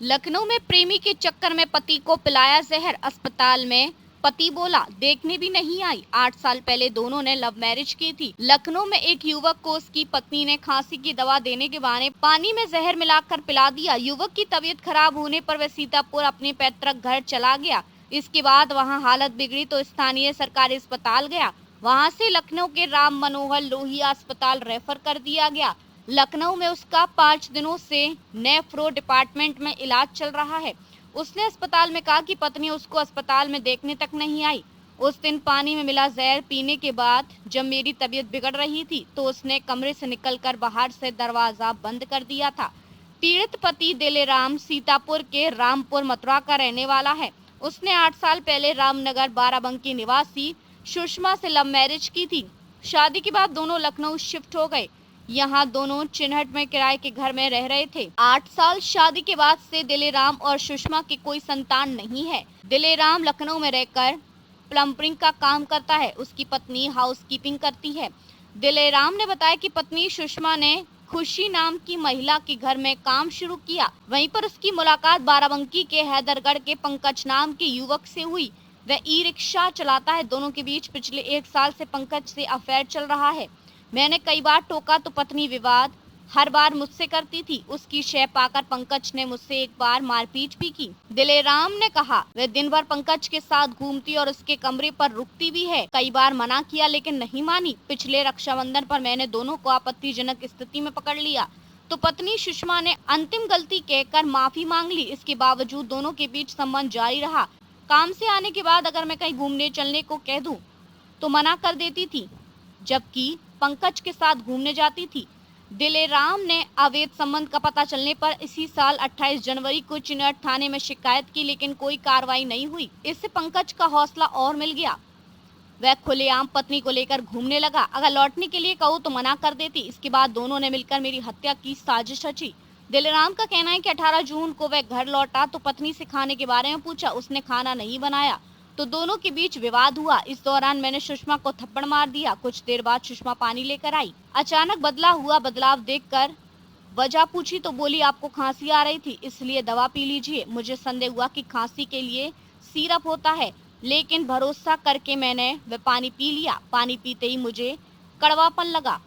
लखनऊ में प्रेमी के चक्कर में पति को पिलाया जहर, अस्पताल में पति बोला देखने भी नहीं आई। 8 साल पहले दोनों ने लव मैरिज की थी। लखनऊ में एक युवक को उसकी पत्नी ने खांसी की दवा देने के बहाने पानी में जहर मिलाकर पिला दिया। युवक की तबीयत खराब होने पर वह सीतापुर अपने पैतृक घर चला गया। इसके बाद वहां हालत बिगड़ी तो स्थानीय सरकारी अस्पताल गया। वहां से लखनऊ के राम मनोहर लोहिया अस्पताल रेफर कर दिया गया। लखनऊ में उसका 5 दिनों से नेफ्रो डिपार्टमेंट में इलाज चल रहा है। उसने अस्पताल में कहा कि पत्नी उसको अस्पताल में देखने तक नहीं आई। उस दिन पानी में मिला जहर पीने के बाद जब मेरी तबीयत बिगड़ रही थी तो उसने कमरे से निकलकर बाहर से दरवाजा बंद कर दिया था। पीड़ित पति दिलेराम सीतापुर के रामपुर मथुरा का रहने वाला है। उसने 8 साल पहले रामनगर बाराबंकी निवासी सुषमा से लव मैरिज की थी। शादी के बाद दोनों लखनऊ शिफ्ट हो गए। यहाँ दोनों चिन्हट में किराए के घर में रह रहे थे। 8 साल शादी के बाद से दिलेराम और सुषमा की कोई संतान नहीं है। दिलेराम लखनऊ में रहकर प्लम्बरिंग का काम करता है। उसकी पत्नी हाउसकीपिंग करती है। दिलेराम ने बताया कि पत्नी सुषमा ने खुशी नाम की महिला के घर में काम शुरू किया। वहीं पर उसकी मुलाकात बाराबंकी के हैदरगढ़ के पंकज नाम के युवक से हुई। वह ई रिक्शा चलाता है। दोनों के बीच पिछले 1 साल से पंकज से अफेयर चल रहा है। मैंने कई बार टोका तो पत्नी विवाद हर बार मुझसे करती थी। उसकी शय पाकर पंकज ने मुझसे एक बार मारपीट भी की। दिलेराम ने कहा वह दिन भर पंकज के साथ घूमती और उसके कमरे पर रुकती भी है। कई बार मना किया लेकिन नहीं मानी। पिछले रक्षाबंधन पर मैंने दोनों को आपत्तिजनक स्थिति में पकड़ लिया तो पत्नी सुषमा ने अंतिम गलती कहकर माफी मांग ली। इसके बावजूद दोनों के बीच संबंध जारी रहा। काम से आने के बाद अगर मैं कहीं घूमने चलने को कह दूं तो मना कर देती थी, जबकि पंकज के साथ घूमने जाती थी। दिलेराम ने अवैध संबंध का पता चलने पर इसी साल 28 जनवरी को चिन्हट थाने में शिकायत की लेकिन कोई कार्रवाई नहीं हुई। इससे पंकज का हौसला और मिल गया। वह खुलेआम पत्नी को लेकर घूमने लगा। अगर लौटने के लिए कहूँ तो मना कर देती। इसके बाद दोनों ने मिलकर मेरी हत्या की साजिश रची। दिलेराम का कहना है कि 18 जून को वह घर लौटा तो पत्नी से खाने के बारे में पूछा। उसने खाना नहीं बनाया तो दोनों के बीच विवाद हुआ। इस दौरान मैंने सुषमा को थप्पड़ मार दिया। कुछ देर बाद सुषमा पानी लेकर आई। अचानक बदलाव देखकर वजह पूछी तो बोली आपको खांसी आ रही थी इसलिए दवा पी लीजिए। मुझे संदेह हुआ कि खांसी के लिए सिरप होता है लेकिन भरोसा करके मैंने वह पानी पी लिया। पानी पीते ही मुझे कड़वापन लगा।